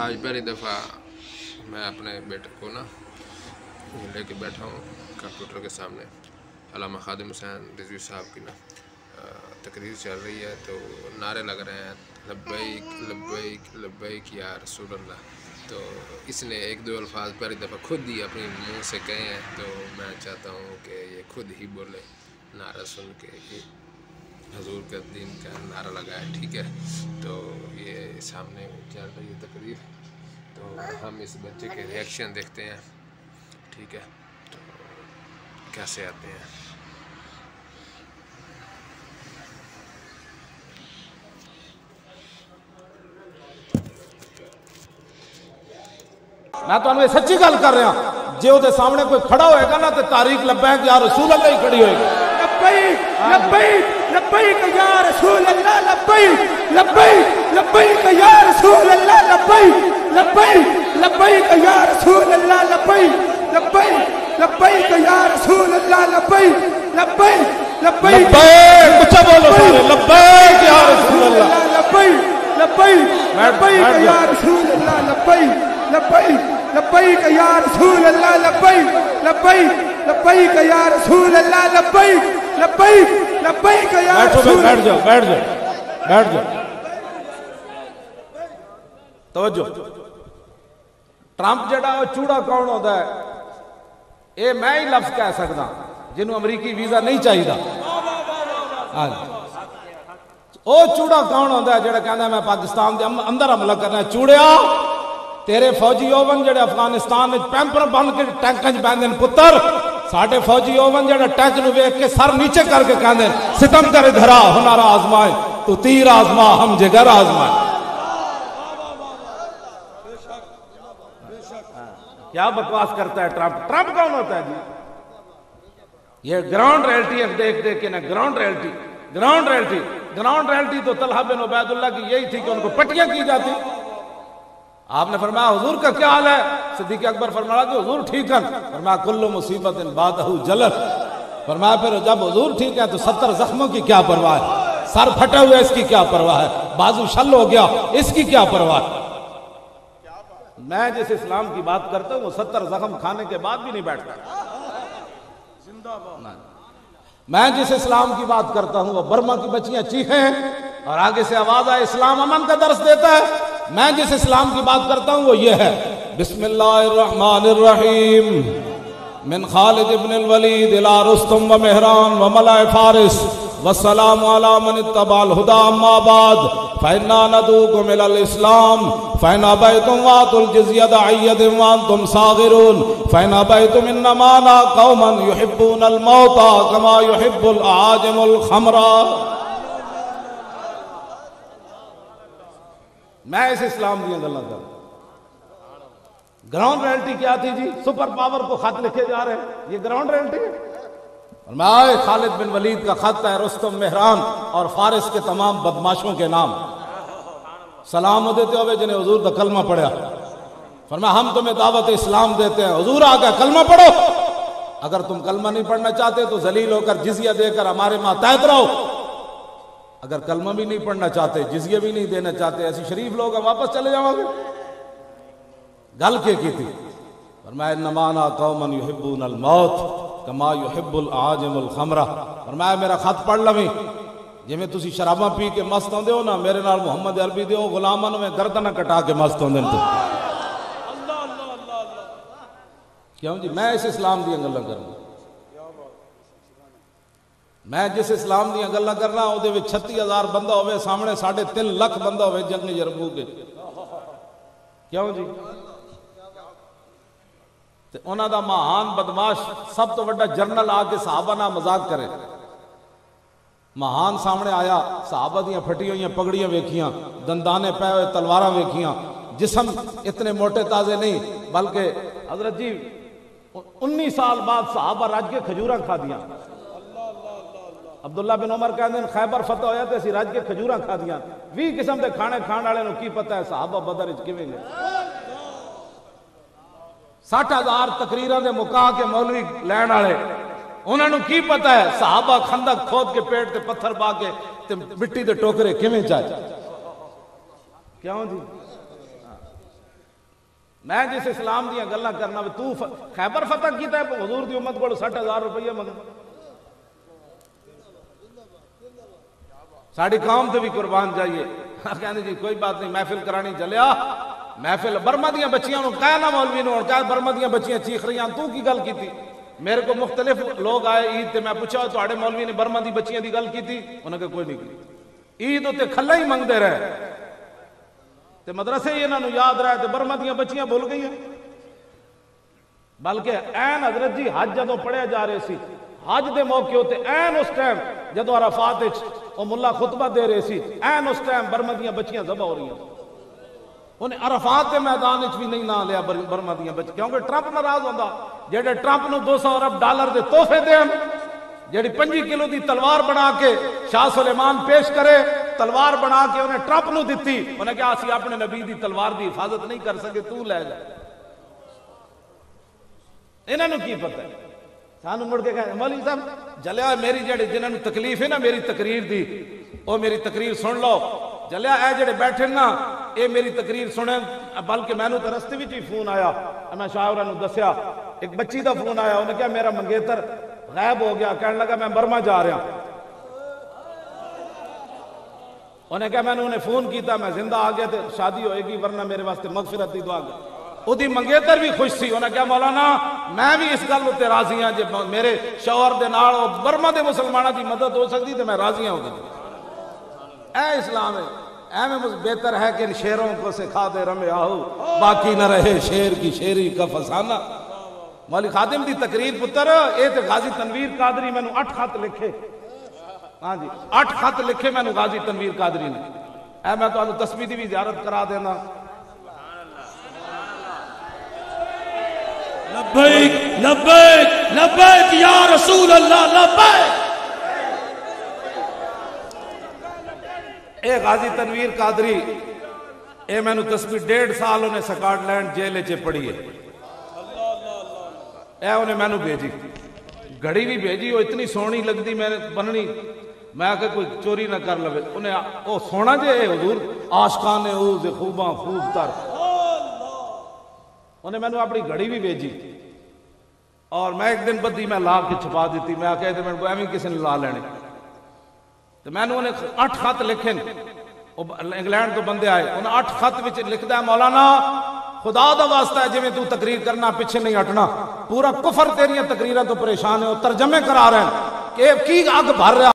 آج پہلی دفعہ میں اپنے بیٹے کو نا لے کے بیٹھا ہوں کمپیوٹر کے سامنے. علامہ خادم حسین رضوی صاحب کی نا تقریر چل رہی ہے تو نعرے لگ رہے ہیں لبیک لبیک لبیک یا رسول اللہ. تو اس نے ایک دو الفاظ پہلی دفعہ خود ہی اپنی منہ سے کہے ہیں تو میں چاہتا ہوں کہ یہ خود ہی بولے نعرہ سن کے حضور کے دین کا نعرہ لگائے. ٹھیک ہے, تو یہ سامنے چل رہی ہے تقریر تو ہم اس بچے کے ریئیکشن دیکھتے ہیں. ٹھیک ہے, تو کیسے آتے ہیں. میں تو سچی گل کر رہا جی وہ سامنے کوئی کھڑا ہوئے گا نا تو تاریخ لبیک یا رسول اللہ ہی کھڑی ہوئے گی. لبیک لبیک لبیک یا رسول اللہ لبیک لبیک لبیک یا رسول اللہ لبیک لبیک لبیک یا رسول اللہ لبیک لبیک لبیک یا رسول اللہ لبیک لبیک لبیک اچھا بولو سارے لبیک یا رسول اللہ لبیک لبیک لبیک یا رسول اللہ لبیک لبیک لبیک یا رسول اللہ لبیک لبیک لبیک یا رسول اللہ لبیک لبیک لبیک یا رسول. بیٹھ جاؤ بیٹھ جاؤ بیٹھ جاؤ. توجہ, ٹرمپ جڑا وہ چوڑا کون ہوتا ہے یہ میں ہی لفظ کہہ سکتا جنہوں امریکی ویزا نہیں چاہیے. وہ چوڑا کون ہوتا ہے جڑا کہنا میں پاکستان دے اندر حملہ کرنا. چوڑیا تیرے فوجی اوون جڑے افغانستان پیمپر بن کے ٹینکاں بہندے پتر ساڈے فوجی اوون جڑے ٹینک نو ویکھ کے سر نیچے کر کے کہندے ستم کر دھرا ہنر آزمائے تو تیر آزما ہم جگر آزمائے. کیا بکواس کرتا ہے ٹرمپ. ٹرمپ کون ہوتا ہے جی؟ یہ گراؤنڈ ریئلٹی دیکھ دیکھ کے نا ground reality ground reality ground reality تو طلحہ بن عبید اللہ کی یہی تھی کہ ان کو پٹیاں کی جاتی. آپ نے فرمایا حضور کا کیا حال ہے؟ صدیق اکبر فرمایا کہ حضور ٹھیک ہے. فرمایا کل مصیبت بعدہ جلل. فرمایا پھر جب حضور ٹھیک ہے تو 70 زخموں کی کیا پرواہ ہے؟ سر پھٹا ہوا اس کی کیا پرواہ ہے؟ بازو شل ہو گیا اس کی کیا پرواہ ہے؟ میں جس اسلام کی بات کرتا ہوں وہ 70 زخم کھانے کے بعد بھی نہیں بیٹھتا. میں جس اسلام کی بات کرتا ہوں وہ برما کی بچیاں چیخیں اور آگے سے آواز آئے اسلام امن کا درس دیتا ہے. میں جس اسلام کی بات کرتا ہوں وہ یہ ہے بسم اللہ الرحمن الرحیم من خالد ابن الولید الى رستم و مہران و ملأ فارس والسلام علی من اتبع الہدی اما بعد فإنا ندعوکم الی الاسلام فإن ابیتم وآتوا الجزیۃ عید وانتم صاغرون فإن ابیتم انما انا قوما یحبون الموت کما یحب الاعاجم الخمر. میں اس اسلام دیا گلا کر. گراؤنڈ ریئلٹی کیا تھی جی؟ سپر پاور کو خط لکھے جا رہے ہیں, یہ گراؤنڈ ریئلٹی ہے. اور میں آئے خالد بن ولید کا خط ہے رستم مہران اور فارس کے تمام بدماشوں کے نام سلام دیتے ہوئے جنہیں حضور دا کلمہ پڑھا. فرمایا ہم تمہیں دعوت اسلام دیتے ہیں. حضور آ گیا کلمہ پڑھو. اگر تم کلمہ نہیں پڑھنا چاہتے تو ذلیل ہو کر جزیہ دے کر ہمارے ماتحت رہو. اگر کلمہ بھی نہیں پڑھنا چاہتے جزیہ بھی نہیں دینا چاہتے ایسی شریف لوگ ہیں واپس چلے جاؤ گے. گل کی تھی. فرمایا انما انا قوما یحبون الموت کما یحب الاعاجم الخمر. فرمایا میرا خط پڑھ لویں جویں تسی شراباں پی کے مست ہوندے ہو نا میرے نال محمد عربی دے غلاماں نوں گردن کٹا کے مست ہوندے نے. کیوں جی میں اس اسلام دی گلاں کرنا. میں جس اسلام دیا گلاں کرنا وہ 36,000 بندہ ہوئے سامنے 3.5 لاکھ بندہ ہوئے جنگ یرموک کے. کیوں جی؟ انہاں دا مہان بدماش سب تو بڑا جرنل آ کے صحابہ نہ مذاق کرے. مہان سامنے آیا صحابہ دیاں پھٹی ہوئیاں پگڑیاں ویکھیاں دندانے پے ہوئے تلواراں ویکھیاں جسم اتنے موٹے تازے نہیں بلکہ حضرت جی 19 سال بعد صحابہ رج کے کھجوراں کھا دیاں. عبداللہ بن عمر کہتے ہیں خیبر فتح ہویا تے اسی رج کے کھجوراں کھا دیاں. 20 قسم دے کھانے کھان والے نوں کی پتہ ہے صحابہ بدر وچ کیویں گئے. 60,000 تقریراں دے مکا کے مولوی لین والے انہاں نوں کی پتہ ہے صحابہ خندق کھود کے پیٹ تے پتھر پا کے تے مٹی دے ٹوکرے کیویں چائے. کیوں جی؟ میں جس اسلام دیا گلاں کرنا تو خیبر فتح کیتا ہے حضور دی امت کو 60,000 روپیہ منگ ساڑی قوم تے بھی قربان جائیے. کہنے جی کوئی بات نہیں محفل کرانی چلیا محفل برما دیاں بچیاں نو کہنا مولوی نو اور کہا برما دیاں بچیاں چیخ رہی ہیں تو کی گل کی تھی. میرے کو مختلف لوگ آئے عید تے میں پوچھا تواڈے مولوی نے برما دی بچیاں دی گل کی تھی انہوں نے کہا کوئی نہیں کی. عید تے کھلا ہی منگ دے رہے تے مدرسے ہی انہوں نے یاد رہے تے برما دیاں بچیاں بھول گئی ہیں. بلکہ این حضرت جی حج جدوں پڑھیا جا رہے سی حج دے موقع ہوتے این اس ٹائم جدوں عرفات وچ او ملا خطبہ دے رہے سی این اس ٹائم برما دیاں بچیاں ذبح ہو رہی ہیں. انہیں عرفات کے میدان بھی نہیں نہ لیا برما دیاں بچیاں کیونکہ ٹرمپ ناراض ہوندا جڑے ٹرمپ نو $200 ارب دے تحفے دین جڑی 5 کلو دی تلوار بنا کے شاہ سلیمان پیش کرے تلوار بنا کے انہیں ٹرمپ نو دیتی انہیں کہا اسی اپنے نبی دی تلوار دی حفاظت نہیں کر سکے تو لے جا. انہوں نے کی پتہ ہے سانو مڑ کے کہا مولوی صاحب جلیا میری جڑے جنہوں نے تکلیف ہے نا میری تقریر دی او میری تقریر سن لو جلیا اے جڑے بیٹھے نا اے میری تقریر سنیں. بلکہ میں نے تو رستے وچ ہی فون آیا میں شاہورہ نو دسیا ایک بچی دا فون آیا انہیں کہا میرا منگیتر غائب ہو گیا کہنے لگا میں برما جا رہا. انہیں کہا میں نے انہیں فون کیتا میں زندہ آ گیا تو شادی ہوئے گی ورنہ میرے واسطے مغفرت دی دعا کر. او دی منگیتر بھی خوش تھی انہیں کہا مولانا میں بھی اس گل تے راضی ہاں جب میرے شوہر دے نال برما دے مسلمانوں دی مدد ہو سکتی تو میں راضی ہوں. اے اسلام ہے اے میں بہتر ہے کہ ان شیروں کو سکھا دے رمے آہو باقی نہ رہے شیر کی شیری کا فسانہ. مولی خادم دی تقریر پتر اے تے غازی تنویر قادری میں نے 8 خط لکھے. ہاں جی 8 خط لکھے میں نے غازی تنویر قادری نے. اے میں تو آنو تسبیح دی بھی زیارت کرا دینا. لبیک لبیک لبیک یا رسول اللہ لبیک. اے غازی تنویر قادری اے میں نے تسبیح 1.5 سال انہیں سکاٹ لینڈ جیلے چے پڑھی ہے. اے انہیں میں نے بھیجی گھڑی بھی بھیجی وہ اتنی سونی لگ دی میں نے بننی میں آکے کوئی چوری نہ کر لوے انہیں او سونا جے اے حضور عاشقان اوز خوباں خوب تر انہیں میں نے اپنی گھڑی بھی بھیجی اور میں ایک دن بدی میں لا کے چھپا دیتی میں آکے میں کو ایمی کسی نے لا لینے تو میں نے انہیں 8 خط لکھیں انگلینڈ تو بندے آئے انہیں 8 خط وچ لکھ دا ہے مولانا خدا دا واسطہ ہے جی میں تو تقریر کرنا پیچھے نہیں ہٹنا پورا کفر تیریاں تقریریں تو پریشان ہے اور ترجمے کرا رہے ہیں کہ کی آگ بھر رہا